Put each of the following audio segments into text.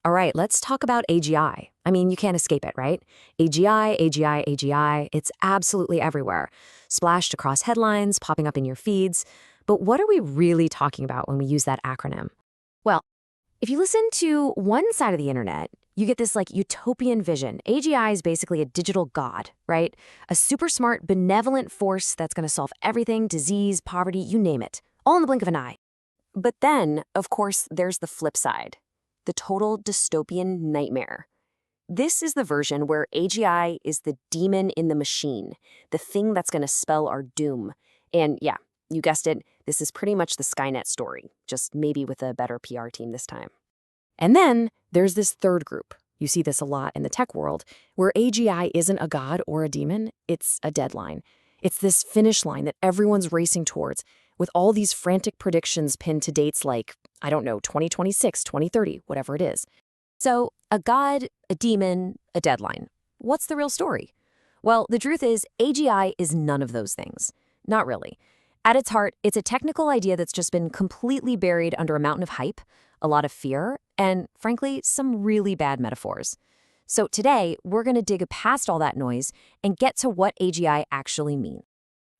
All right, let's talk about AGI. I mean, you can't escape it, right? AGI, AGI, AGI, it's absolutely everywhere. Splashed across headlines, popping up in your feeds. But what are we really talking about when we use that acronym? Well, if you listen to one side of the internet, you get this like utopian vision. AGI is basically a digital god, right? A super smart, benevolent force that's going to solve everything, disease, poverty, you name it, all in the blink of an eye. But then, of course, there's the flip side, the total dystopian nightmare. This is the version where AGI is the demon in the machine, the thing that's going to spell our doom. And yeah, you guessed it, this is pretty much the Skynet story, just maybe with a better PR team this time. And then there's this third group. You see this a lot in the tech world, where AGI isn't a god or a demon, it's a deadline. It's this finish line that everyone's racing towards, with all these frantic predictions pinned to dates like, I don't know, 2026, 2030, whatever it is. So, a god, a demon, a deadline. What's the real story? Well, the truth is, AGI is none of those things. Not really. At its heart, it's a technical idea that's just been completely buried under a mountain of hype, a lot of fear, and frankly, some really bad metaphors. So today, we're going to dig past all that noise and get to what AGI actually means.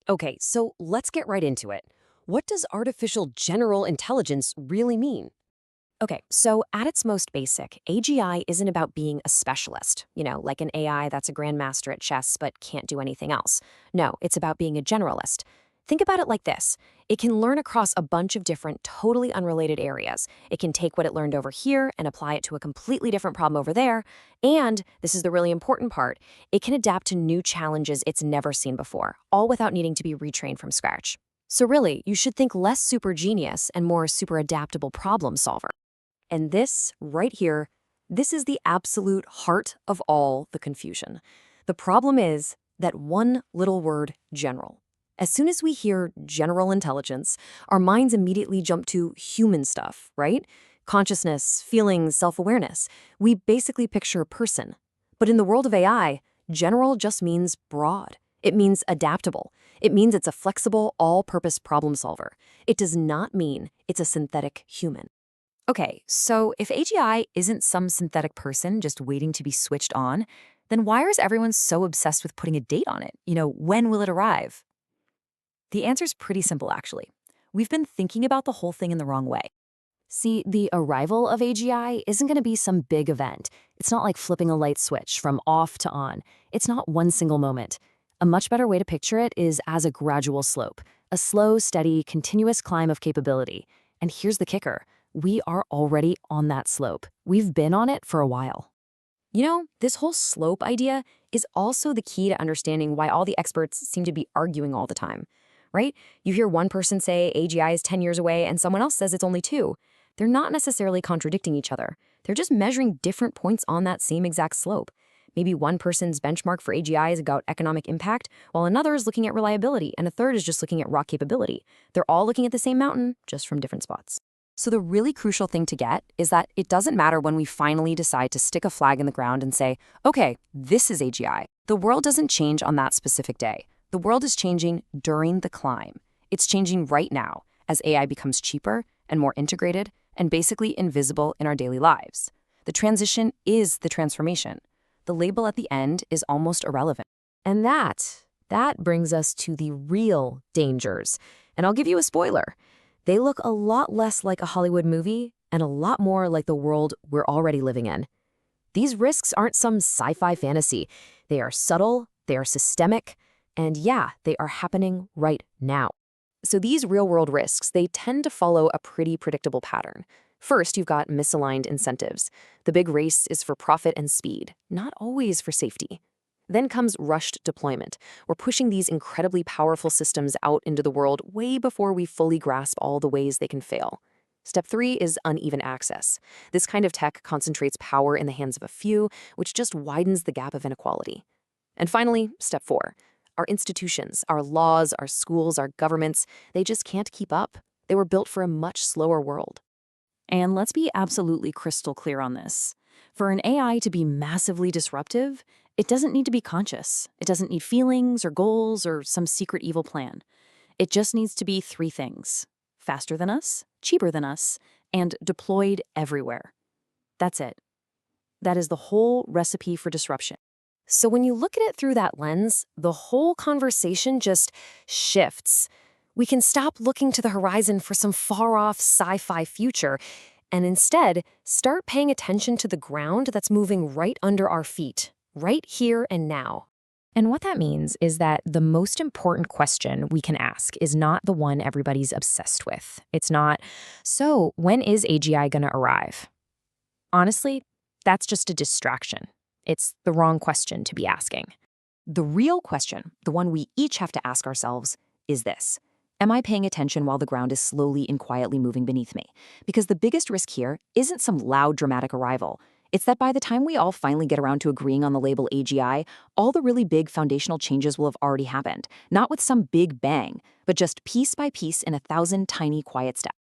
Okay, so let's get right into it. What does artificial general intelligence really mean? Okay, so at its most basic, AGI isn't about being a specialist, like an AI that's a grandmaster at chess but can't do anything else. No, it's about being a generalist. Think about it like this. It can learn across a bunch of different, totally unrelated areas. It can take what it learned over here and apply it to a completely different problem over there. And, this is the really important part, it can adapt to new challenges it's never seen before, all without needing to be retrained from scratch. So really, you should think less super genius and more super adaptable problem solver. And this, right here, this is the absolute heart of all the confusion. The problem is that one little word, general. As soon as we hear general intelligence, our minds immediately jump to human stuff, right? Consciousness, feelings, self-awareness. We basically picture a person. But in the world of AI, general just means broad. It means adaptable. It means it's a flexible, all-purpose problem solver. It does not mean it's a synthetic human. Okay, so if AGI isn't some synthetic person just waiting to be switched on, then why is everyone so obsessed with putting a date on it? When will it arrive? The answer's pretty simple, actually. We've been thinking about the whole thing in the wrong way. See, the arrival of AGI isn't going to be some big event. It's not like flipping a light switch from off to on. It's not one single moment. A much better way to picture it is as a gradual slope, a slow, steady, continuous climb of capability. And here's the kicker. We are already on that slope. We've been on it for a while. This whole slope idea is also the key to understanding why all the experts seem to be arguing all the time, right? You hear one person say AGI is 10 years away and someone else says it's only 2. They're not necessarily contradicting each other. They're just measuring different points on that same exact slope. Maybe one person's benchmark for AGI is about economic impact, while another is looking at reliability, and a third is just looking at raw capability. They're all looking at the same mountain, just from different spots. So the really crucial thing to get is that it doesn't matter when we finally decide to stick a flag in the ground and say, okay, this is AGI. The world doesn't change on that specific day. The world is changing during the climb. It's changing right now as AI becomes cheaper and more integrated and basically invisible in our daily lives. The transition is the transformation. The label at the end is almost irrelevant. And that brings us to the real dangers. And I'll give you a spoiler. They look a lot less like a Hollywood movie and a lot more like the world we're already living in. These risks aren't some sci-fi fantasy. They are subtle, they are systemic, and yeah, they are happening right now. So these real-world risks, they tend to follow a pretty predictable pattern. First, you've got misaligned incentives. The big race is for profit and speed, not always for safety. Then comes rushed deployment. We're pushing these incredibly powerful systems out into the world way before we fully grasp all the ways they can fail. Step 3 is uneven access. This kind of tech concentrates power in the hands of a few, which just widens the gap of inequality. And finally, step 4. Our institutions, our laws, our schools, our governments, they just can't keep up. They were built for a much slower world. And let's be absolutely crystal clear on this. For an AI to be massively disruptive, it doesn't need to be conscious. It doesn't need feelings or goals or some secret evil plan. It just needs to be 3 things: faster than us, cheaper than us, and deployed everywhere. That's it. That is the whole recipe for disruption. So when you look at it through that lens, the whole conversation just shifts. We can stop looking to the horizon for some far-off sci-fi future and instead start paying attention to the ground that's moving right under our feet, right here and now. And what that means is that the most important question we can ask is not the one everybody's obsessed with. It's not, so when is AGI going to arrive? Honestly, that's just a distraction. It's the wrong question to be asking. The real question, the one we each have to ask ourselves, is this. Am I paying attention while the ground is slowly and quietly moving beneath me? Because the biggest risk here isn't some loud, dramatic arrival. It's that by the time we all finally get around to agreeing on the label AGI, all the really big foundational changes will have already happened. Not with some big bang, but just piece by piece in 1,000 tiny, quiet steps.